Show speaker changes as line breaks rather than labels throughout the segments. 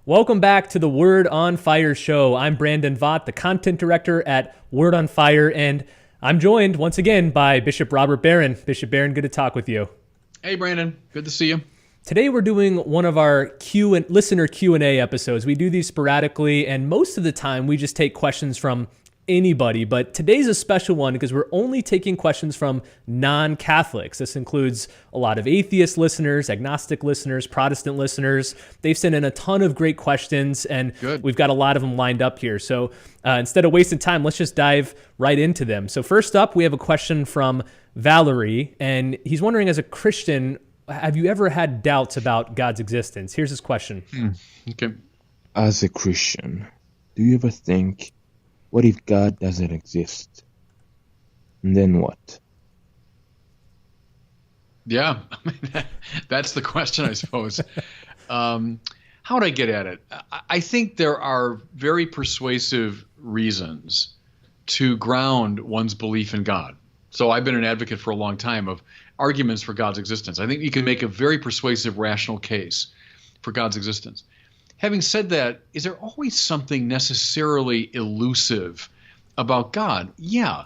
Welcome back to the Word on Fire show. I'm Brandon Vaught, the content director at Word on Fire, and I'm joined once again by Bishop Robert Barron. Bishop Barron, good to talk with you.
Hey, Brandon. Good to see you.
Today we're doing one of our listener Q&A episodes. We do these sporadically, and most of the time we just take questions from anybody, but today's a special one because we're only taking questions from non-Catholics. This includes a lot of atheist listeners, agnostic listeners, Protestant listeners. They've sent in a ton of great questions, and We've got a lot of them lined up here. So instead of wasting time, let's just dive right into them. So first up, we have a question from Valerie, and he's wondering, as a Christian, have you ever had doubts about God's existence? Here's his question.
Okay.
As a Christian, do you ever think, what if God doesn't exist? And then what?
Yeah, that's the question, I suppose. How would I get at it? I think there are very persuasive reasons to ground one's belief in God. So I've been an advocate for a long time of arguments for God's existence. I think you can make a very persuasive, rational case for God's existence. Having said that, is there always something necessarily elusive about God? Yeah.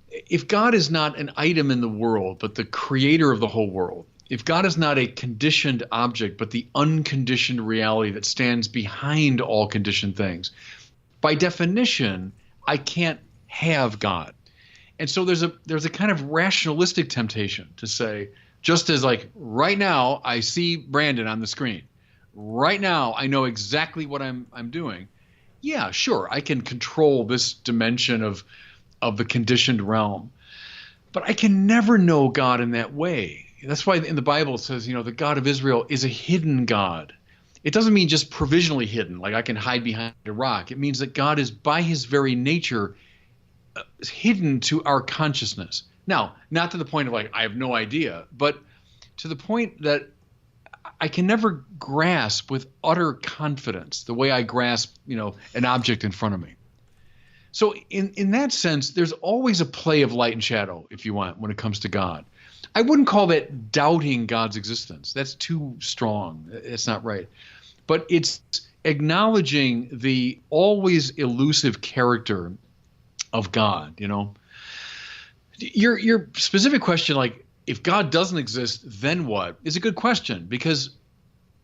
If God is not an item in the world, but the creator of the whole world, if God is not a conditioned object, but the unconditioned reality that stands behind all conditioned things, by definition, I can't have God. And so there's a kind of rationalistic temptation to say, just as like right now I see Brandon on the screen. Right now, I know exactly what I'm doing. Yeah, sure, I can control this dimension of the conditioned realm, but I can never know God in that way. That's why in the Bible it says, the God of Israel is a hidden God. It doesn't mean just provisionally hidden, like I can hide behind a rock. It means that God is, by his very nature, hidden to our consciousness. Now, not to the point of like I have no idea, but to the point that I can never grasp with utter confidence the way I grasp, an object in front of me. So in that sense, there's always a play of light and shadow, if you want, when it comes to God. I wouldn't call that doubting God's existence. That's too strong. It's not right. But it's acknowledging the always elusive character of God, Your specific question, like, if God doesn't exist, then what? Is a good question, because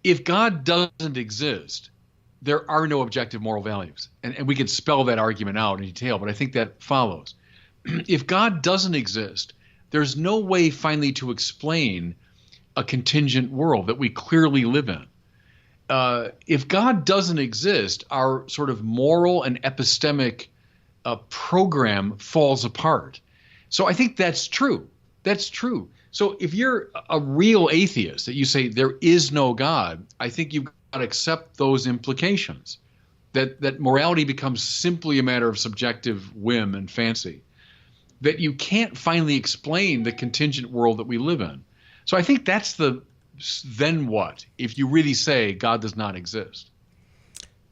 if God doesn't exist, there are no objective moral values. And we could spell that argument out in detail, but I think that follows. If God doesn't exist, there's no way finally to explain a contingent world that we clearly live in. If God doesn't exist, our sort of moral and epistemic program falls apart. So I think that's true. That's true. So if you're a real atheist, that you say there is no God, I think you've got to accept those implications, that morality becomes simply a matter of subjective whim and fancy, that you can't finally explain the contingent world that we live in. So I think that's the then what, if you really say God does not exist.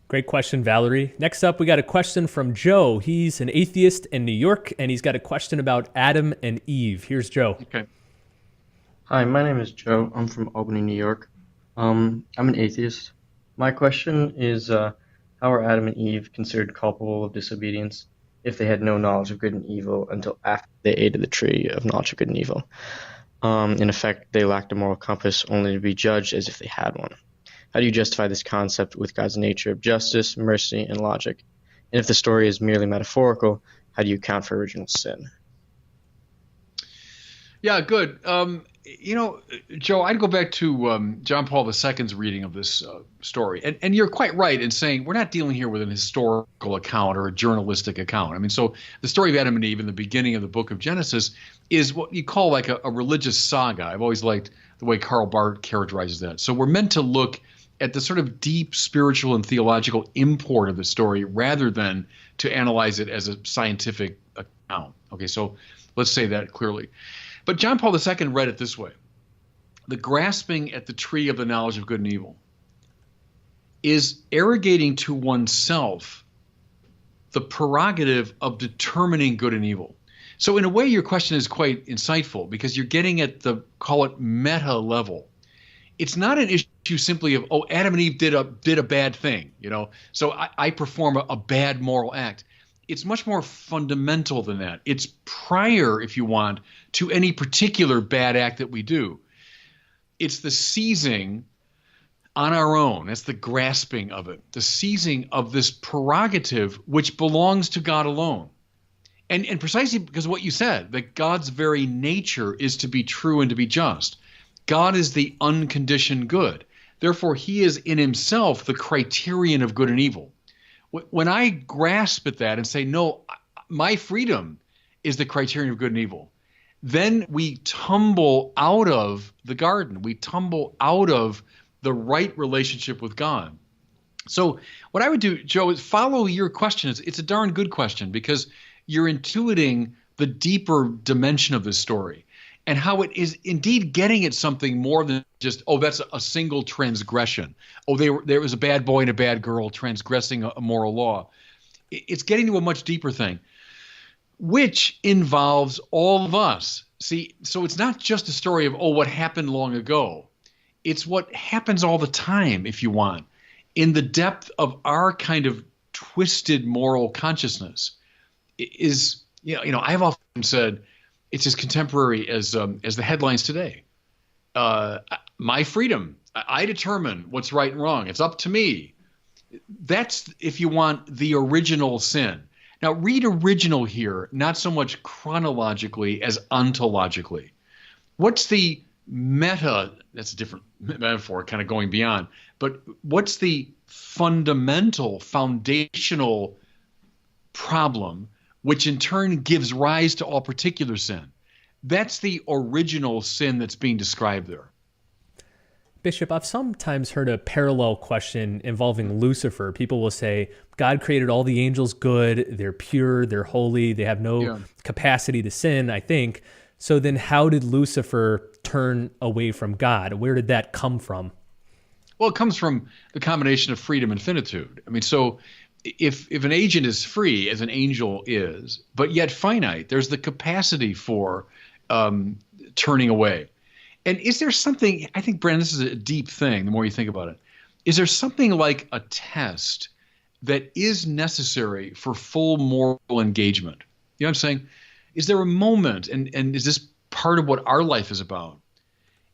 Great question, Valerie. Next up, we got a question from Joe. He's an atheist in New York, and he's got a question about Adam and Eve. Here's Joe.
Okay.
Hi, my name is Joe. I'm from Albany, New York. I'm an atheist. My question is, how are Adam and Eve considered culpable of disobedience if they had no knowledge of good and evil until after they ate of the tree of knowledge of good and evil? In effect, they lacked a moral compass, only to be judged as if they had one. How do you justify this concept with God's nature of justice, mercy, and logic? And if the story is merely metaphorical, how do you account for original sin?
Yeah, good. Joe, I'd go back to John Paul II's reading of this story. And you're quite right in saying we're not dealing here with an historical account or a journalistic account. I mean, so the story of Adam and Eve in the beginning of the book of Genesis is what you call like a religious saga. I've always liked the way Karl Barth characterizes that. So we're meant to look at the sort of deep spiritual and theological import of the story rather than to analyze it as a scientific account. Okay, so let's say that clearly. But John Paul II read it this way. The grasping at the tree of the knowledge of good and evil is arrogating to oneself the prerogative of determining good and evil. So in a way, your question is quite insightful because you're getting at the, call it meta level. it's not an issue simply of, oh, Adam and Eve did a bad thing, so I perform a bad moral act. It's much more fundamental than that. It's prior, if you want, to any particular bad act that we do. It's the seizing on our own. That's the grasping of it, the seizing of this prerogative which belongs to God alone. And precisely because of what you said, that God's very nature is to be true and to be just. God is the unconditioned good. Therefore, he is in himself the criterion of good and evil. When I grasp at that and say, no, my freedom is the criterion of good and evil, then we tumble out of the garden. We tumble out of the right relationship with God. So what I would do, Joe, is follow your question. It's a darn good question because you're intuiting the deeper dimension of this story and how it is indeed getting at something more than just, oh, that's a single transgression. Oh, there was a bad boy and a bad girl transgressing a moral law. It's getting to a much deeper thing, which involves all of us. See, so it's not just a story of, oh, what happened long ago. It's what happens all the time, if you want, in the depth of our kind of twisted moral consciousness. Is, I've often said it's as contemporary as the headlines today. My freedom. I determine what's right and wrong. It's up to me. That's, if you want, the original sin. Now, read original here, not so much chronologically as ontologically. What's the meta? That's a different metaphor, kind of going beyond. But what's the foundational problem, which in turn gives rise to all particular sin? That's the original sin that's being described there.
Bishop, I've sometimes heard a parallel question involving Lucifer. People will say, God created all the angels good, they're pure, they're holy, they have no capacity to sin, I think. So then how did Lucifer turn away from God? Where did that come from?
Well, it comes from the combination of freedom and finitude. I mean, so if an agent is free, as an angel is, but yet finite, there's the capacity for turning away. And is there something, I think, Brandon, this is a deep thing, the more you think about it. Is there something like a test that is necessary for full moral engagement? You know what I'm saying? Is there a moment, and is this part of what our life is about?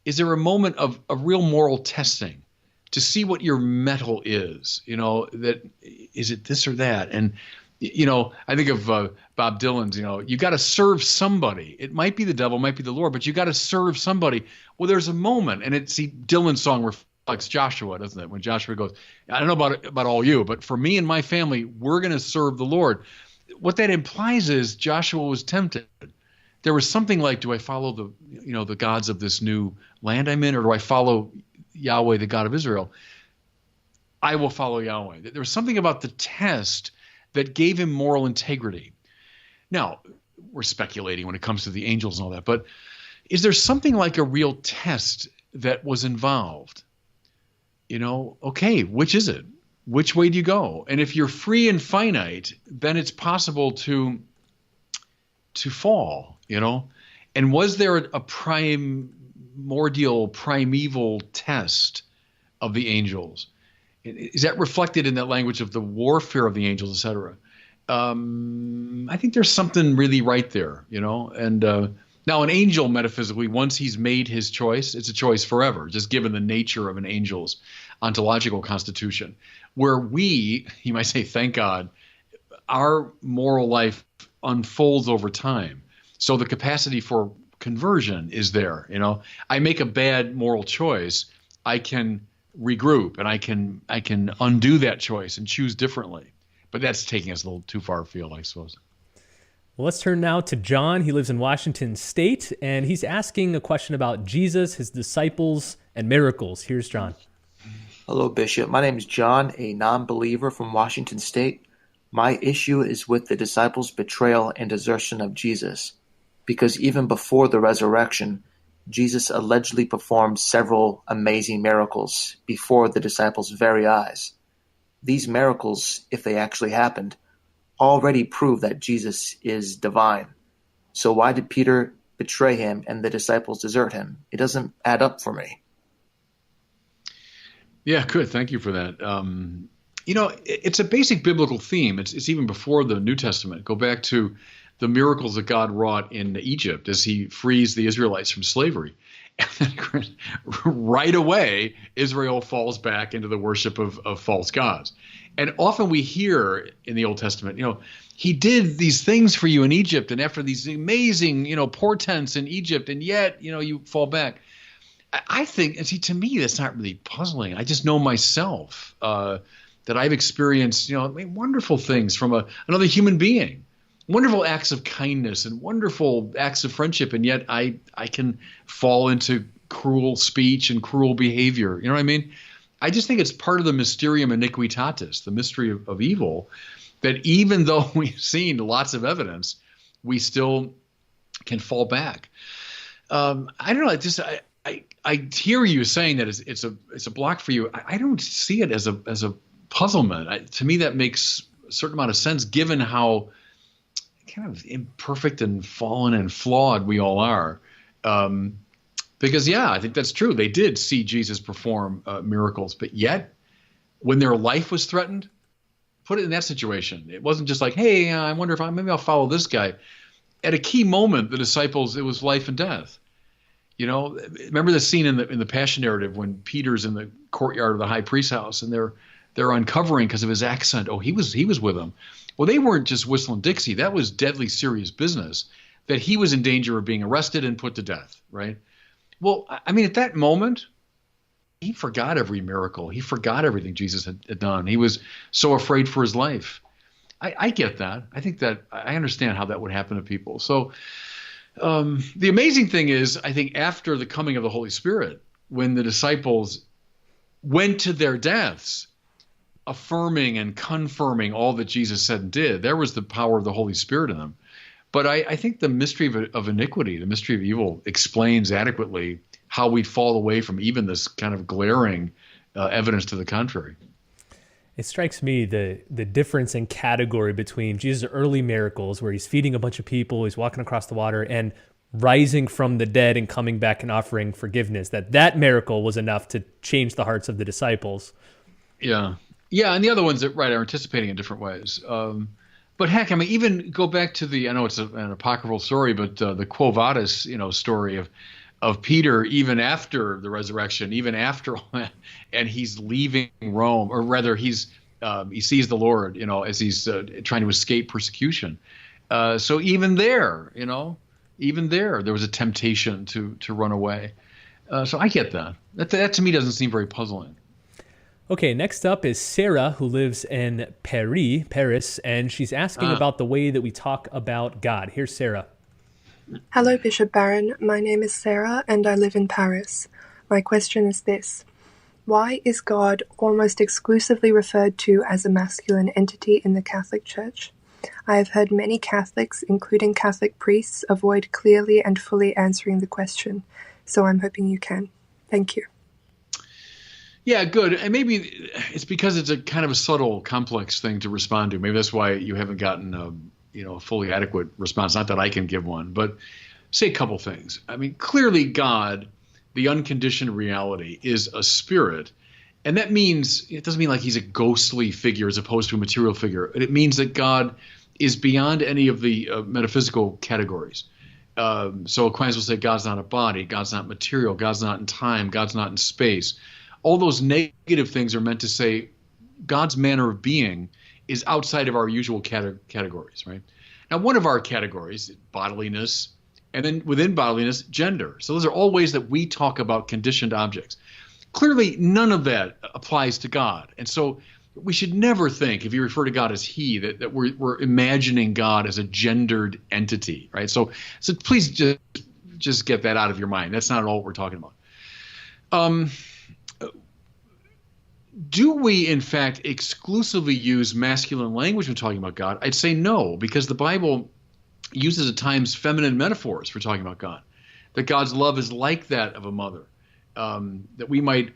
Is there a moment of real moral testing to see what your mettle is? That is it this or that? And I think of Bob Dylan's, you got to serve somebody. It might be the devil, might be the Lord, but you got to serve somebody. Well, there's a moment, and Dylan's song reflects Joshua, doesn't it? When Joshua goes, I don't know about all you, but for me and my family, we're going to serve the Lord. What that implies is Joshua was tempted. There was something like, do I follow the gods of this new land I'm in, or do I follow Yahweh, the God of Israel? I will follow Yahweh. There was something about the test that gave him moral integrity. Now, we're speculating when it comes to the angels and all that, but is there something like a real test that was involved? Okay, which is it? Which way do you go? And if you're free and finite, then it's possible to fall, And was there a primeval test of the angels? Is that reflected in that language of the warfare of the angels, et cetera? I think there's something really right there, And now an angel, metaphysically, once he's made his choice, it's a choice forever, just given the nature of an angel's ontological constitution. Where we, you might say, thank God, our moral life unfolds over time. So the capacity for conversion is there. I make a bad moral choice, I can regroup and I can undo that choice and choose differently. But that's taking us a little too far afield, I suppose.
Well, let's turn now to John. He lives in Washington State, and he's asking a question about Jesus, his disciples, and miracles. Here's John.
Hello, Bishop. My name is John, a non-believer from Washington State. My issue is with the disciples' betrayal and desertion of Jesus, because even before the resurrection, Jesus allegedly performed several amazing miracles before the disciples' very eyes. These miracles, if they actually happened, already prove that Jesus is divine. So why did Peter betray him and the disciples desert him? It doesn't add up for me.
Yeah, good. Thank you for that. It's a basic biblical theme. It's even before the New Testament. Go back to the miracles that God wrought in Egypt as he frees the Israelites from slavery. And then right away, Israel falls back into the worship of false gods. And often we hear in the Old Testament, he did these things for you in Egypt, and after these amazing, portents in Egypt, and yet, you fall back. I think, and see, to me, that's not really puzzling. I just know myself that I've experienced, wonderful things from another human being, wonderful acts of kindness and wonderful acts of friendship, and yet I can fall into cruel speech and cruel behavior. You know what I mean? I just think it's part of the mysterium iniquitatis, the mystery of evil, that even though we've seen lots of evidence, we still can fall back. I don't know. I hear you saying that it's a block for you. I don't see it as a puzzlement. To me, that makes a certain amount of sense, given how kind of imperfect and fallen and flawed we all are. Because, I think that's true. They did see Jesus perform miracles, but yet when their life was threatened, put it in that situation. It wasn't just like, hey, I wonder if maybe I'll follow this guy. At a key moment, the disciples, it was life and death. Remember the scene in the Passion narrative when Peter's in the courtyard of the high priest's house and they're uncovering because of his accent. Oh, he was with them. Well, they weren't just whistling Dixie. That was deadly serious business, that he was in danger of being arrested and put to death, right? Well, I mean, at that moment, he forgot every miracle. He forgot everything Jesus had done. He was so afraid for his life. I get that. I think that I understand how that would happen to people. So the amazing thing is, I think after the coming of the Holy Spirit, when the disciples went to their deaths, affirming and confirming all that Jesus said and did, there was the power of the Holy Spirit in them. But I think the mystery of iniquity, the mystery of evil, explains adequately how we fall away from even this kind of glaring evidence to the contrary.
It strikes me the difference in category between Jesus' early miracles, where he's feeding a bunch of people, he's walking across the water, and rising from the dead and coming back and offering forgiveness. That miracle was enough to change the hearts of the disciples.
Yeah, and the other ones that are anticipating in different ways. But heck, I mean, even go back to I know it's an apocryphal story, but the Quo Vadis, story of Peter, even after the resurrection, even after, and he's leaving Rome, or rather, he sees the Lord, as he's trying to escape persecution. So even there, there was a temptation to run away. So I get that. That to me doesn't seem very puzzling.
Okay, next up is Sarah, who lives in Paris, and she's asking about the way that we talk about God. Here's Sarah.
Hello, Bishop Barron. My name is Sarah, and I live in Paris. My question is this. Why is God almost exclusively referred to as a masculine entity in the Catholic Church? I have heard many Catholics, including Catholic priests, avoid clearly and fully answering the question, so I'm hoping you can. Thank you.
Yeah, good. And maybe it's because it's a kind of a subtle, complex thing to respond to. Maybe that's why you haven't gotten a fully adequate response. Not that I can give one, but say a couple things. I mean, clearly God, the unconditioned reality, is a spirit. And that means, it doesn't mean like he's a ghostly figure as opposed to a material figure. It means that God is beyond any of the metaphysical categories. So Aquinas will say God's not a body, God's not material, God's not in time, God's not in space. All those negative things are meant to say God's manner of being is outside of our usual categories, right? Now, one of our categories, bodiliness, and then within bodiliness, gender. So those are all ways that we talk about conditioned objects. Clearly, none of that applies to God. And so we should never think, if you refer to God as he, that we're imagining God as a gendered entity, right? So please just get that out of your mind. That's not at all what we're talking about. Do we, in fact, exclusively use masculine language when talking about God? I'd say no, because the Bible uses at times feminine metaphors for talking about God, that God's love is like that of a mother, that we might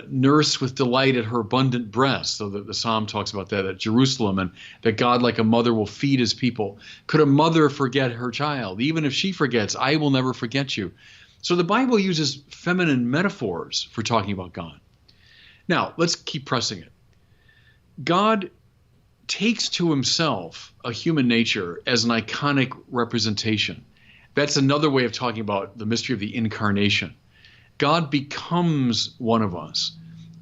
nurse with delight at her abundant breast. So the psalm talks about that at Jerusalem, and that God, like a mother, will feed his people. Could a mother forget her child? Even if she forgets, I will never forget you. So the Bible uses feminine metaphors for talking about God. Now, let's keep pressing it. God takes to himself a human nature as an iconic representation. That's another way of talking about the mystery of the incarnation. God becomes one of us.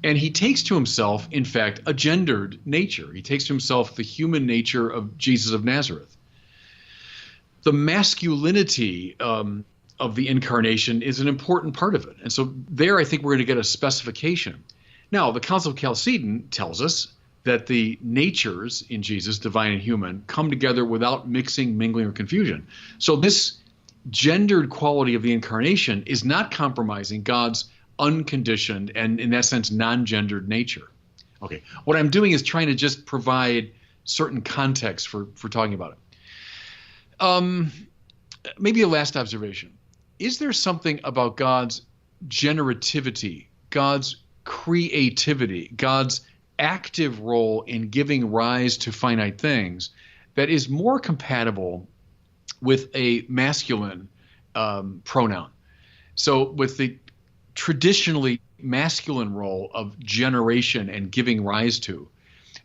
And he takes to himself, in fact, a gendered nature. He takes to himself the human nature of Jesus of Nazareth. The masculinity of the incarnation is an important part of it. And so there, I think we're going to get a specification. Now, the Council of Chalcedon tells us that the natures in Jesus, divine and human, come together without mixing, mingling, or confusion. So this gendered quality of the incarnation is not compromising God's unconditioned and, in that sense, non-gendered nature. Okay, what I'm doing is trying to just provide certain context for talking about it. Maybe a last observation. Is there something about God's generativity, God's creativity, God's active role in giving rise to finite things that is more compatible with a masculine pronoun? So with the traditionally masculine role of generation and giving rise to.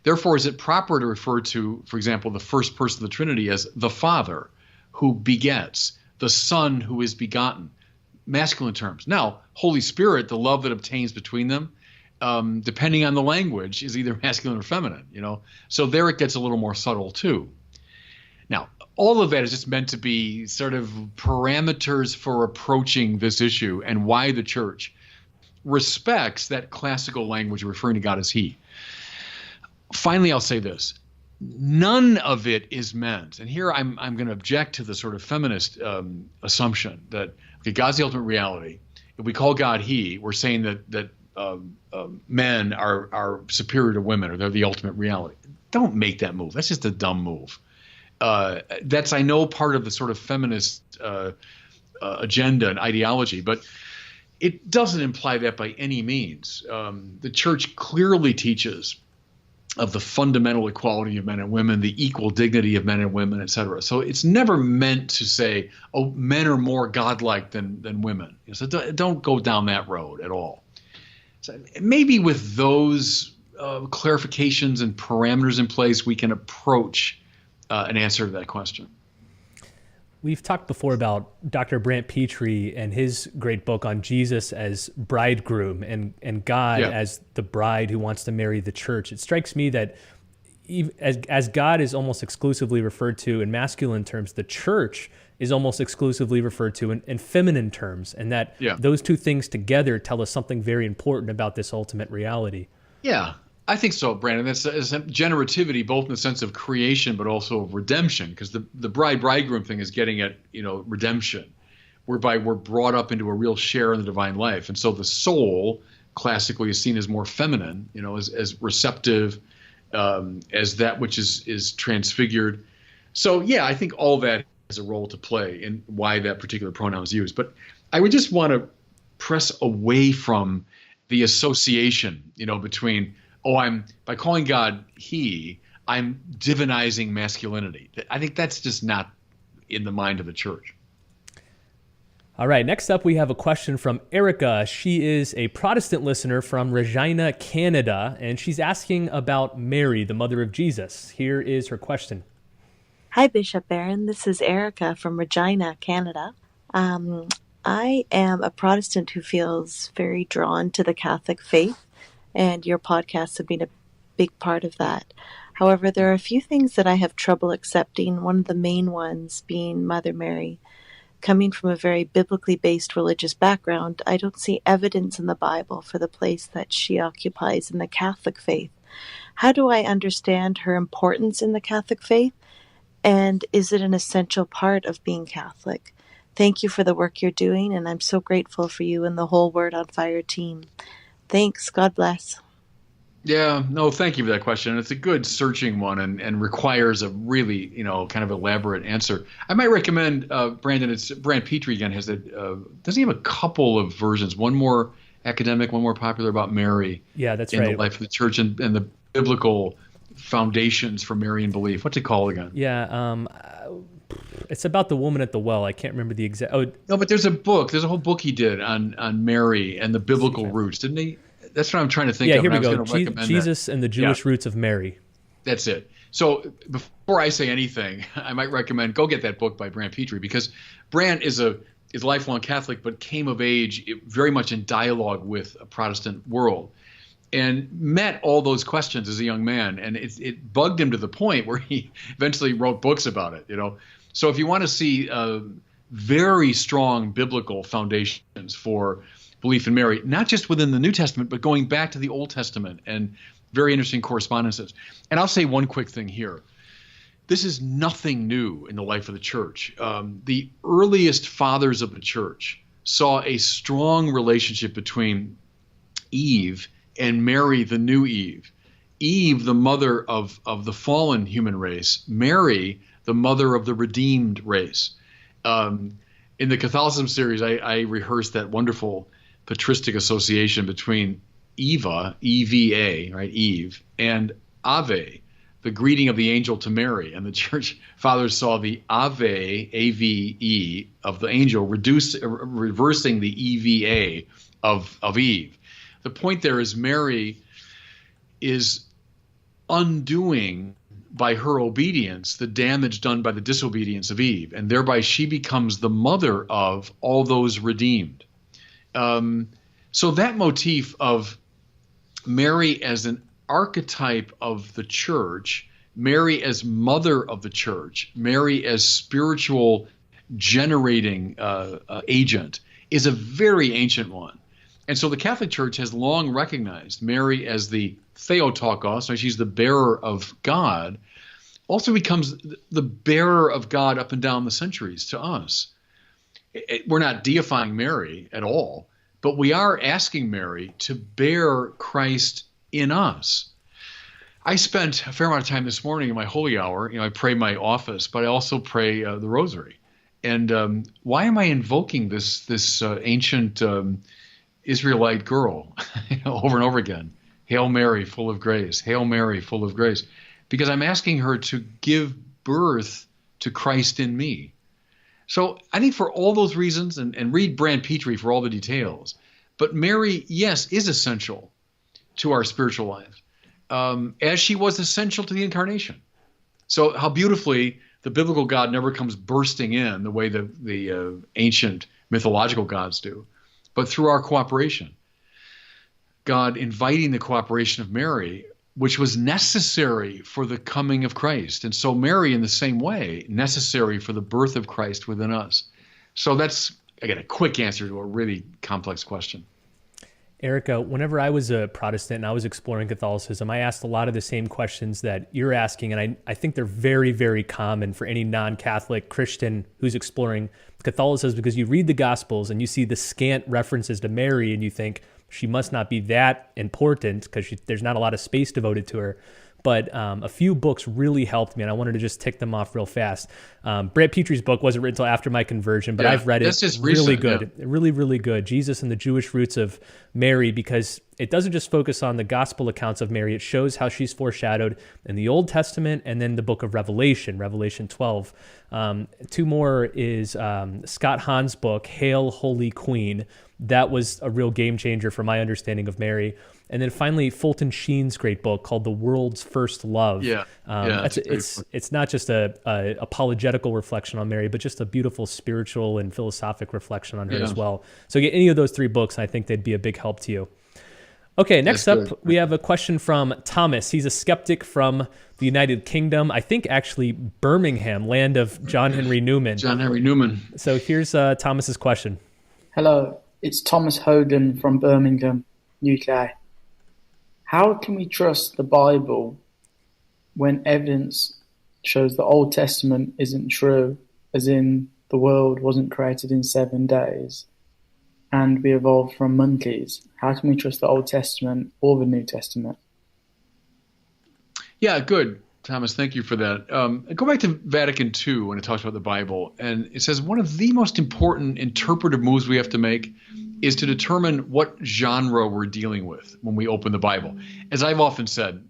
Therefore, is it proper to refer to, for example, the first person of the Trinity as the Father who begets, the Son who is begotten, masculine terms? Now, Holy Spirit, the love that obtains between them, depending on the language, is either masculine or feminine, So there it gets a little more subtle too. Now, all of that is just meant to be sort of parameters for approaching this issue and why the church respects that classical language referring to God as he. Finally, I'll say this. None of it is meant, and here I'm going to object to the sort of feminist assumption that God's the ultimate reality. If we call God he, we're saying that men are superior to women, or they're the ultimate reality. Don't make that move. That's just a dumb move. That's, I know, part of the sort of feminist agenda and ideology, but it doesn't imply that by any means. The church clearly teaches of the fundamental equality of men and women, the equal dignity of men and women, et cetera. So it's never meant to say, oh, men are more godlike than women. So don't go down that road at all. So maybe with those clarifications and parameters in place, we can approach an answer to that question.
We've talked before about Dr. Brant Petrie and his great book on Jesus as bridegroom and God as the bride who wants to marry the church. It strikes me that as God is almost exclusively referred to in masculine terms, the church is almost exclusively referred to in feminine terms, and that those two things together tell us something very important about this ultimate reality. Yeah.
I think so, Brandon. That's generativity, both in the sense of creation, but also of redemption, because the bride-bridegroom thing is getting at, redemption, whereby we're brought up into a real share in the divine life. And so the soul classically is seen as more feminine, as receptive, as that which is transfigured. So, I think all that has a role to play in why that particular pronoun is used. But I would just want to press away from the association, between by calling God he, I'm divinizing masculinity. I think that's just not in the mind of the church.
All right, next up we have a question from Erica. She is a Protestant listener from Regina, Canada, and she's asking about Mary, the mother of Jesus. Here is her question.
Hi, Bishop Barron. This is Erica from Regina, Canada. I am a Protestant who feels very drawn to the Catholic faith, and your podcasts have been a big part of that. However, there are a few things that I have trouble accepting, one of the main ones being Mother Mary. Coming from a very biblically based religious background, I don't see evidence in the Bible for the place that she occupies in the Catholic faith. How do I understand her importance in the Catholic faith? And is it an essential part of being Catholic? Thank you for the work you're doing, and I'm so grateful for you and the whole Word on Fire team. Thanks. God bless.
Yeah, no, thank you for that question. It's a good searching one and requires a really, kind of elaborate answer. I might recommend, Brandon, it's Brant Petrie again, does he have a couple of versions, one more academic, one more popular about Mary.
Yeah, that's
in
right.
the life of the church and the biblical foundations for Marian belief. What's it called again?
Yeah, it's about the woman at the well. I can't remember the exact. Oh,
no, but there's a book. There's a whole book he did on Mary and the biblical roots, didn't he? That's what I'm trying to think
Yeah,
of.
here
and
we
I was
go.
gonna recommend
Jesus and the Jewish roots of Mary.
That's it. So before I say anything, I might recommend go get that book by Brant Petrie, because Brant is a lifelong Catholic, but came of age very much in dialogue with a Protestant world, and met all those questions as a young man, and it bugged him to the point where he eventually wrote books about it. So if you want to see very strong biblical foundations for belief in Mary, not just within the New Testament, but going back to the Old Testament, and very interesting correspondences. And I'll say one quick thing here. This is nothing new in the life of the church. The earliest fathers of the church saw a strong relationship between Eve and Mary, the new Eve. Eve, the mother of the fallen human race. Mary, the mother of the redeemed race. In the Catholicism series, I rehearsed that wonderful patristic association between Eva, E-V-A, right, Eve, and Ave, the greeting of the angel to Mary. And the church fathers saw the Ave, A-V-E, of the angel, reversing the E-V-A of Eve. The point there is Mary is undoing, by her obedience, the damage done by the disobedience of Eve, and thereby she becomes the mother of all those redeemed. So that motif of Mary as an archetype of the church, Mary as mother of the church, Mary as spiritual generating agent, is a very ancient one. And so the Catholic Church has long recognized Mary as the Theotokos, so she's the bearer of God, also becomes the bearer of God up and down the centuries to us. We're not deifying Mary at all, but we are asking Mary to bear Christ in us. I spent a fair amount of time this morning in my holy hour. I pray my office, but I also pray the rosary. And why am I invoking this ancient Israelite girl over and over again? Hail Mary, full of grace. Hail Mary, full of grace. Because I'm asking her to give birth to Christ in me. So I think for all those reasons, and read Brant Petrie for all the details, but Mary, yes, is essential to our spiritual life, as she was essential to the incarnation. So how beautifully the biblical God never comes bursting in the way the ancient mythological gods do, but through our cooperation. God inviting the cooperation of Mary, which was necessary for the coming of Christ. And so Mary, in the same way, necessary for the birth of Christ within us. So that's, again, a quick answer to a really complex question.
Erica, whenever I was a Protestant and I was exploring Catholicism, I asked a lot of the same questions that you're asking, and I think they're very, very common for any non-Catholic Christian who's exploring Catholicism, because you read the Gospels and you see the scant references to Mary and you think she must not be that important because there's not a lot of space devoted to her. But a few books really helped me, and I wanted to just tick them off real fast. Brant Petrie's book wasn't written until after my conversion, but I've read it.
This is
really
recent,
good. Yeah. Really, really good. Jesus and the Jewish Roots of Mary, because it doesn't just focus on the gospel accounts of Mary. It shows how she's foreshadowed in the Old Testament and then the book of Revelation, Revelation 12. Two more is Scott Hahn's book, Hail, Holy Queen. That was a real game changer for my understanding of Mary. And then finally, Fulton Sheen's great book called The World's First Love. It's not just a apologetical reflection on Mary, but just a beautiful spiritual and philosophic reflection on her as well. So get any of those three books, and I think they'd be a big help to you. Okay, next up, we have a question from Thomas. He's a skeptic from the United Kingdom. I think actually Birmingham, land of John Henry Newman.
John Henry Newman.
So here's Thomas's question.
Hello, it's Thomas Hogan from Birmingham, UK. How can we trust the Bible when evidence shows the Old Testament isn't true, as in the world wasn't created in 7 days and we evolved from monkeys? How can we trust the Old Testament or the New Testament?
Yeah, good, Thomas. Thank you for that. Go back to Vatican II when it talks about the Bible, and it says one of the most important interpretive moves we have to make is to determine what genre we're dealing with when we open the Bible. As I've often said,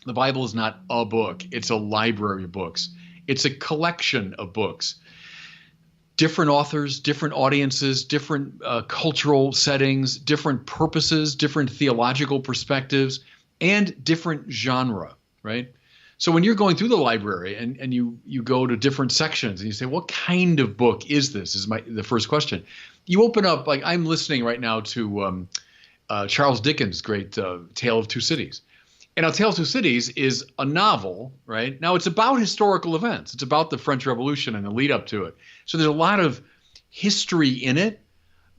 the Bible is not a book. It's a library of books. It's a collection of books. different authors, different audiences, different cultural settings, different purposes, different theological perspectives, and different genre, right? So when you're going through the library and you go to different sections and you say, what kind of book is this? Is the first question. You open up, like I'm listening right now to Charles Dickens' great Tale of Two Cities. And A Tale of Two Cities is a novel, right? Now it's about historical events. It's about the French Revolution and the lead up to it. So there's a lot of history in it,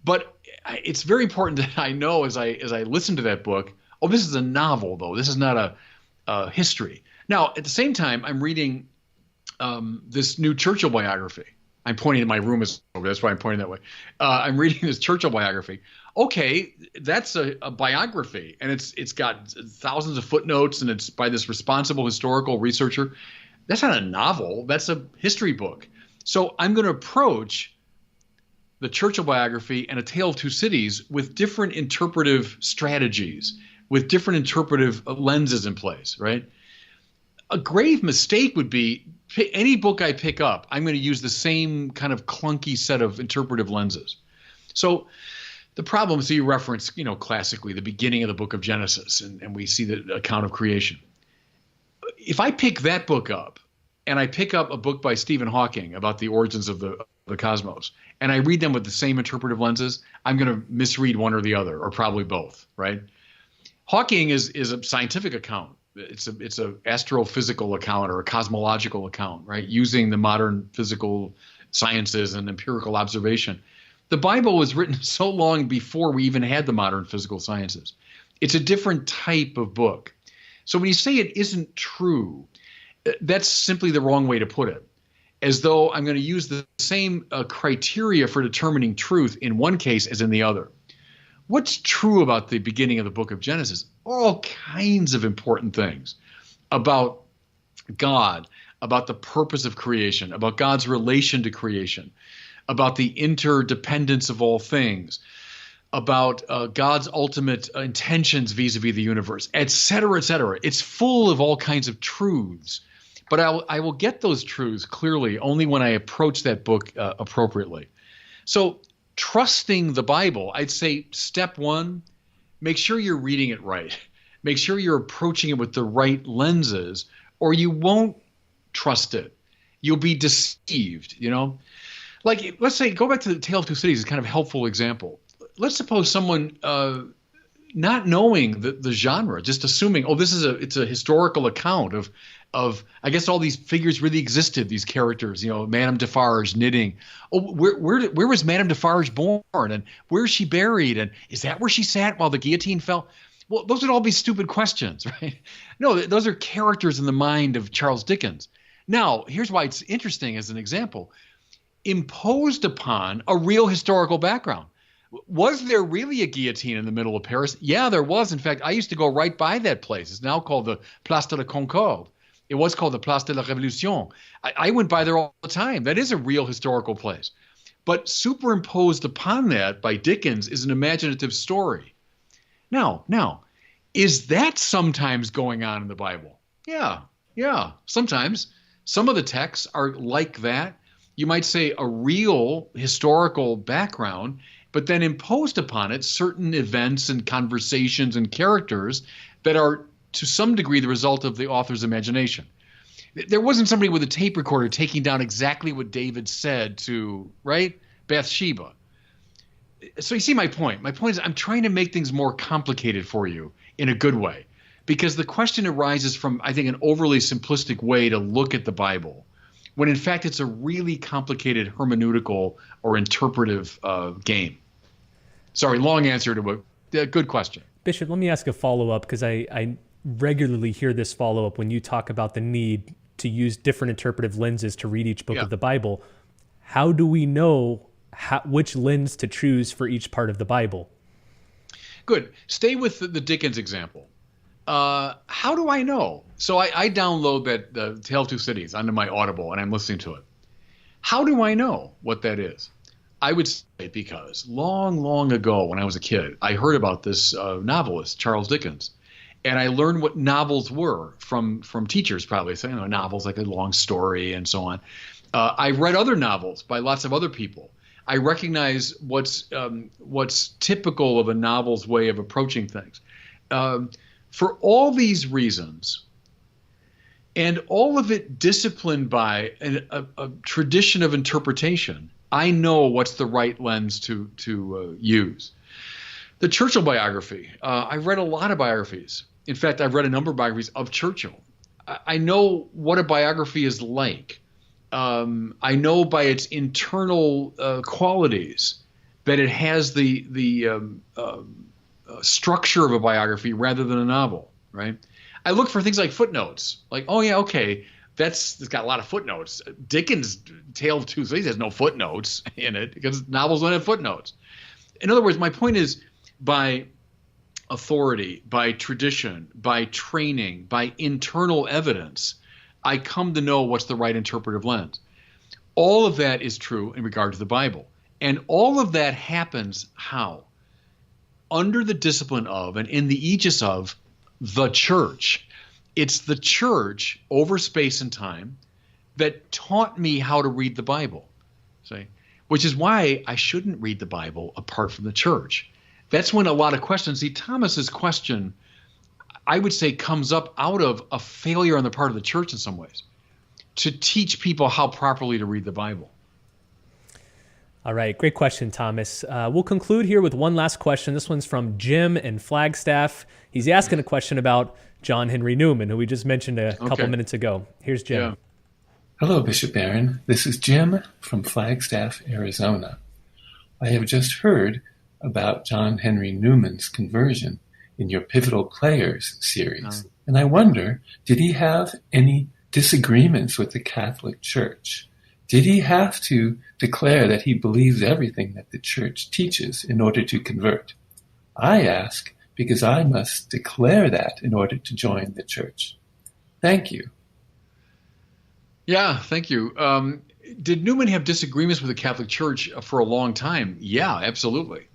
but it's very important that I know as I listen to that book, oh, this is a novel though. This is not a history. Now, at the same time, I'm reading this new Churchill biography. I'm pointing at my room, that's why I'm pointing that way. I'm reading this Churchill biography. Okay, that's a biography, and it's got thousands of footnotes, and it's by this responsible historical researcher. That's not a novel. That's a history book. So I'm going to approach the Churchill biography and A Tale of Two Cities with different interpretive strategies, with different interpretive lenses in place, right? A grave mistake would be any book I pick up, I'm going to use the same kind of clunky set of interpretive lenses. So the problem is you reference, classically the beginning of the book of Genesis, and we see the account of creation. If I pick that book up and I pick up a book by Stephen Hawking about the origins of the cosmos, and I read them with the same interpretive lenses, I'm going to misread one or the other, or probably both, right? Hawking is a scientific account. It's a astrophysical account or a cosmological account, right? Using the modern physical sciences and empirical observation. The Bible was written so long before we even had the modern physical sciences. It's a different type of book. So when you say it isn't true, that's simply the wrong way to put it. As though I'm going to use the same criteria for determining truth in one case as in the other. What's true about the beginning of the book of Genesis? All kinds of important things about God, about the purpose of creation, about God's relation to creation, about the interdependence of all things, about God's ultimate intentions vis-a-vis the universe, et cetera, et cetera. It's full of all kinds of truths. But I will get those truths clearly only when I approach that book appropriately. So trusting the Bible, I'd say step one, make sure you're reading it right. Make sure you're approaching it with the right lenses, or you won't trust it. You'll be deceived, Like, let's say, go back to the Tale of Two Cities, it's kind of a helpful example. Let's suppose someone not knowing the genre, just assuming, oh, it's a historical account of I guess all these figures really existed, these characters, Madame Defarge knitting. Oh, where was Madame Defarge born, and where is she buried, and is that where she sat while the guillotine fell? Well, those would all be stupid questions, right? No, those are characters in the mind of Charles Dickens. Now, here's why it's interesting as an example. Imposed upon a real historical background. Was there really a guillotine in the middle of Paris? Yeah, there was. In fact, I used to go right by that place. It's now called the Place de la Concorde. It was called the Place de la Révolution. I went by there all the time. That is a real historical place. But superimposed upon that by Dickens is an imaginative story. Now, is that sometimes going on in the Bible? Yeah, sometimes. Some of the texts are like that. You might say a real historical background, but then imposed upon it certain events and conversations and characters that are to some degree the result of the author's imagination. There wasn't somebody with a tape recorder taking down exactly what David said to, right, Bathsheba. So you see my point. My point is I'm trying to make things more complicated for you in a good way, because the question arises from, I think, an overly simplistic way to look at the Bible, when in fact it's a really complicated hermeneutical or interpretive game. Sorry, long answer to a good question.
Bishop, let me ask a follow-up, because I regularly hear this follow-up when you talk about the need to use different interpretive lenses to read each book of the Bible. How do we know which lens to choose for each part of the Bible?
Good. Stay with the Dickens example. How do I know? So I download that the Tale of Two Cities onto my Audible, and I'm listening to it. How do I know what that is? I would say because long, long ago when I was a kid, I heard about this novelist, Charles Dickens. And I learned what novels were from teachers, probably saying, novels like a long story and so on. I read other novels by lots of other people. I recognize what's typical of a novel's way of approaching things. For all these reasons, and all of it disciplined by a tradition of interpretation, I know what's the right lens to use. The Churchill biography. I've read a lot of biographies. In fact, I've read a number of biographies of Churchill. I know what a biography is like. I know by its internal qualities that it has the structure of a biography rather than a novel, right? I look for things like footnotes, like, oh yeah, okay, it's got a lot of footnotes. Dickens' Tale of Two Cities has no footnotes in it because novels don't have footnotes. In other words, my point is, by authority, by tradition, by training, by internal evidence, I come to know what's the right interpretive lens. All of that is true in regard to the Bible. And all of that happens how? Under the discipline of and in the aegis of the church. It's the church over space and time that taught me how to read the Bible. See? Which is why I shouldn't read the Bible apart from the church. That's when a lot of questions, see, Thomas's question, I would say, comes up out of a failure on the part of the church in some ways to teach people how properly to read the Bible.
All right, great question, Thomas. We'll conclude here with one last question. This one's from Jim in Flagstaff. He's asking a question about John Henry Newman, who we just mentioned a couple minutes ago. Here's Jim.
Yeah.
Hello, Bishop Barron. This is Jim from Flagstaff, Arizona. I have just heard about John Henry Newman's conversion in your Pivotal Players series. And I wonder, did he have any disagreements with the Catholic Church? Did he have to declare that he believes everything that the Church teaches in order to convert? I ask because I must declare that in order to join the Church. Thank you.
Yeah, thank you. Did Newman have disagreements with the Catholic Church for a long time? Yeah, absolutely.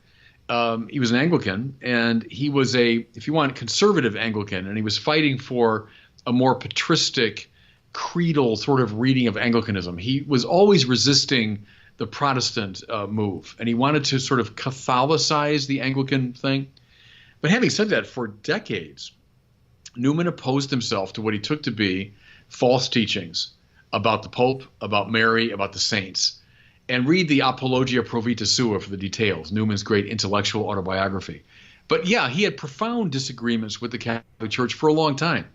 He was an Anglican, and he was if you want, conservative Anglican, and he was fighting for a more patristic, creedal sort of reading of Anglicanism. He was always resisting the Protestant move, and he wanted to sort of Catholicize the Anglican thing. But having said that, for decades, Newman opposed himself to what he took to be false teachings about the Pope, about Mary, about the saints. And read the Apologia Pro Vita Sua for the details, Newman's great intellectual autobiography. But yeah, he had profound disagreements with the Catholic Church for a long time.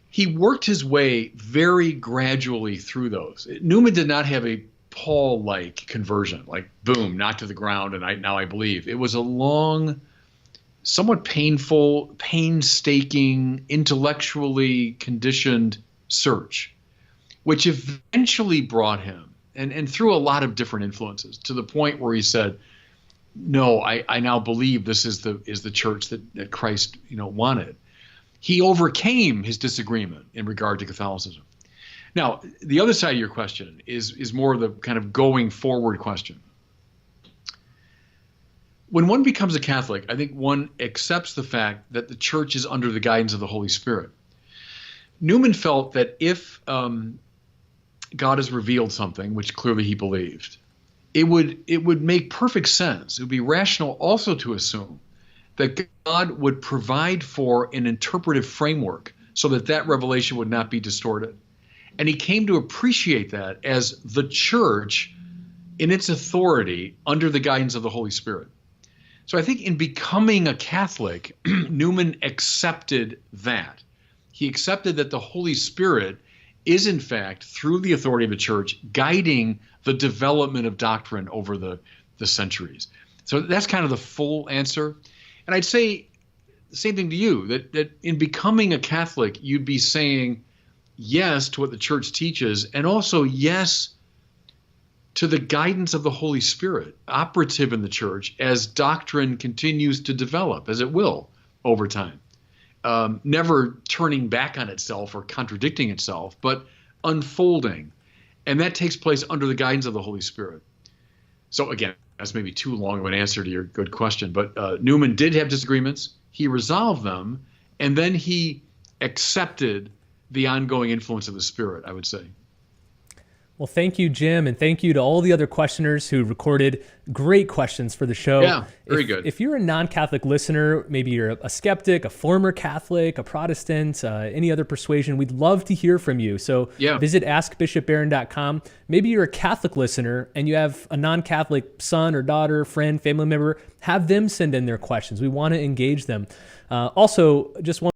He worked his way very gradually through those. Newman did not have a Paul-like conversion, like boom, knocked to the ground, and now I believe. It was a long, somewhat painful, painstaking, intellectually conditioned search, which eventually brought him, and through a lot of different influences, to the point where he said, no, I now believe this is the church that Christ wanted. He overcame his disagreement in regard to Catholicism. Now, the other side of your question is more the kind of going forward question. When one becomes a Catholic, I think one accepts the fact that the church is under the guidance of the Holy Spirit. Newman felt that if God has revealed something, which clearly he believed, it would make perfect sense. It would be rational also to assume that God would provide for an interpretive framework so that revelation would not be distorted. And he came to appreciate that as the church in its authority under the guidance of the Holy Spirit. So I think in becoming a Catholic, Newman accepted that. He accepted that the Holy Spirit is, in fact, through the authority of the church, guiding the development of doctrine over the centuries. So that's kind of the full answer. And I'd say the same thing to you, that in becoming a Catholic, you'd be saying yes to what the church teaches, and also yes to the guidance of the Holy Spirit, operative in the church as doctrine continues to develop, as it will over time. Never turning back on itself or contradicting itself, but unfolding. And that takes place under the guidance of the Holy Spirit. So again, that's maybe too long of an answer to your good question, but Newman did have disagreements. He resolved them, and then he accepted the ongoing influence of the Spirit, I would say.
Well, thank you, Jim, and thank you to all the other questioners who recorded great questions for the show.
Yeah, very good.
If you're a non-Catholic listener, maybe you're a skeptic, a former Catholic, a Protestant, any other persuasion, we'd love to hear from you. So visit askbishopbarron.com. Maybe you're a Catholic listener and you have a non-Catholic son or daughter, friend, family member. Have them send in their questions. We want to engage them. Also, just one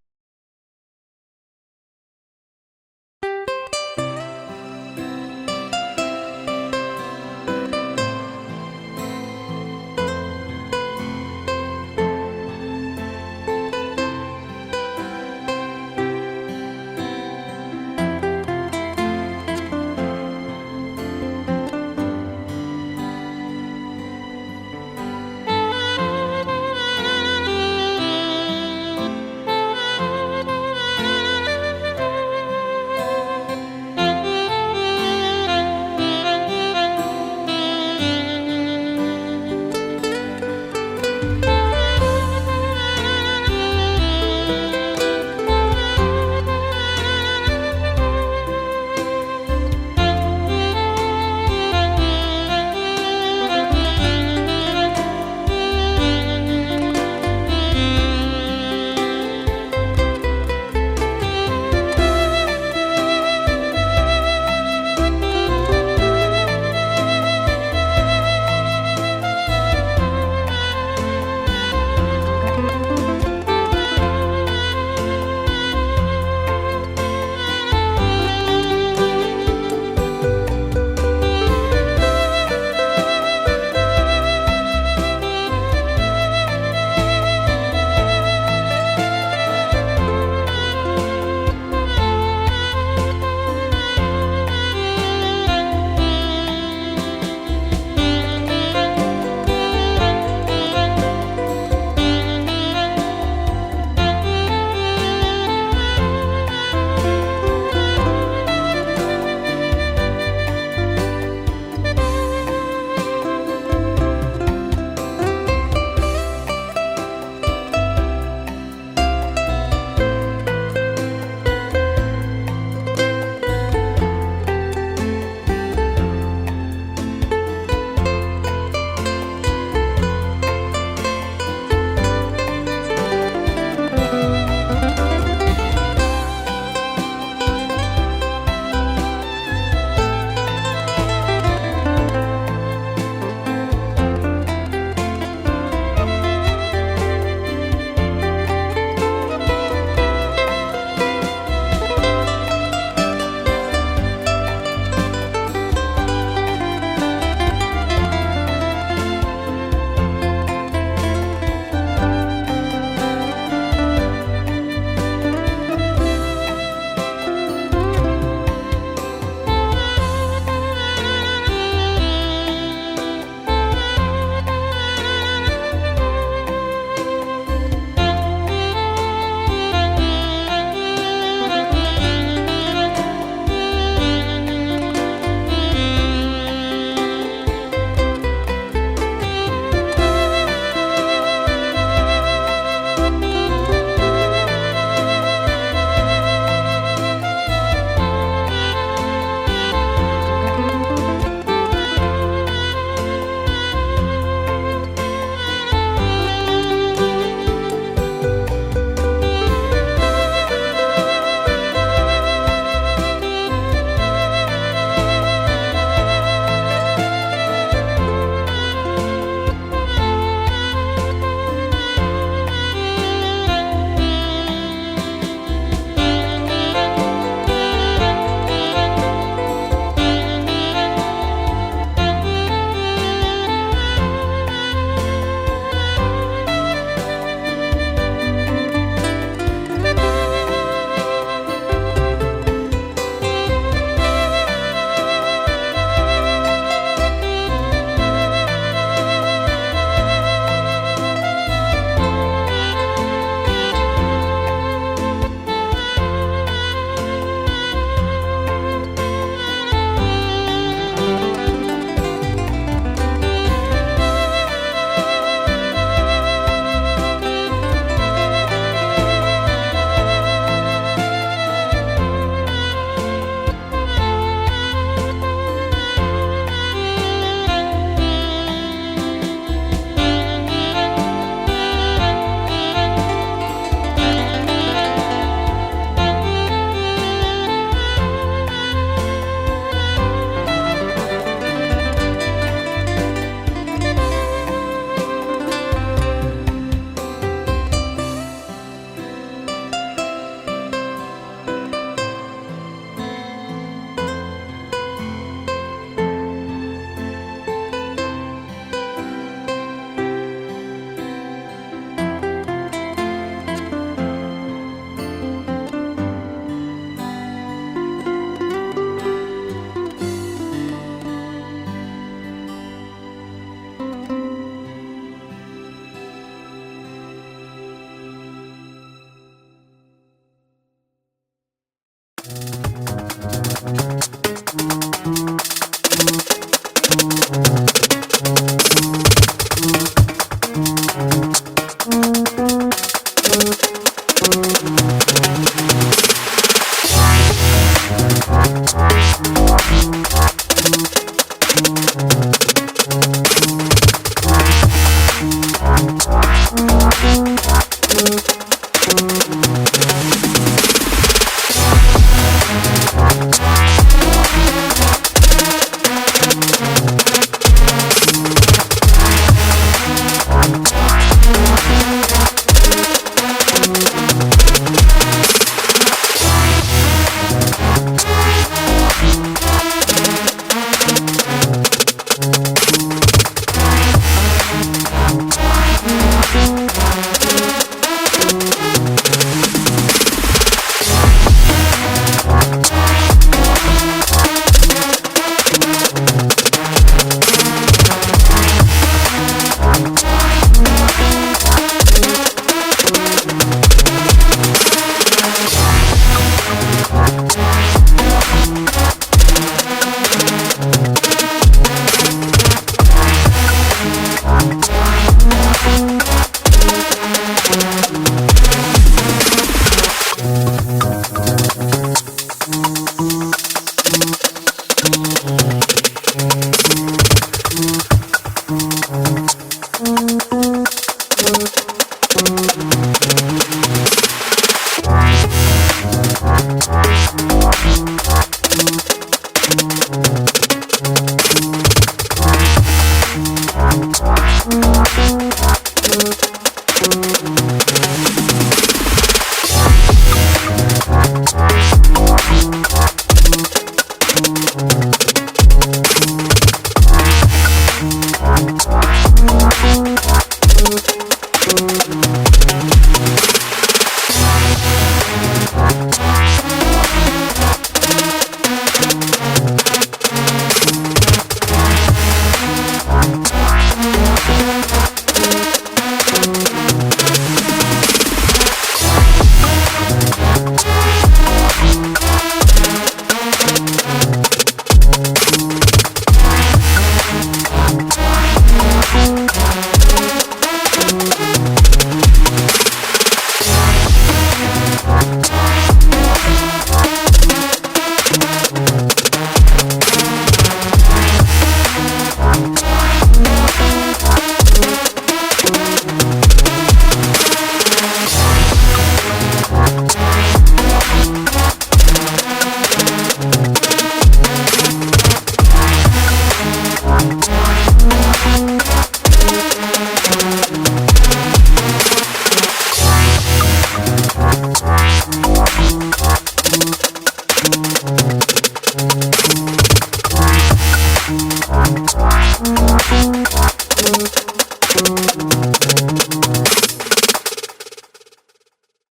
Thank you.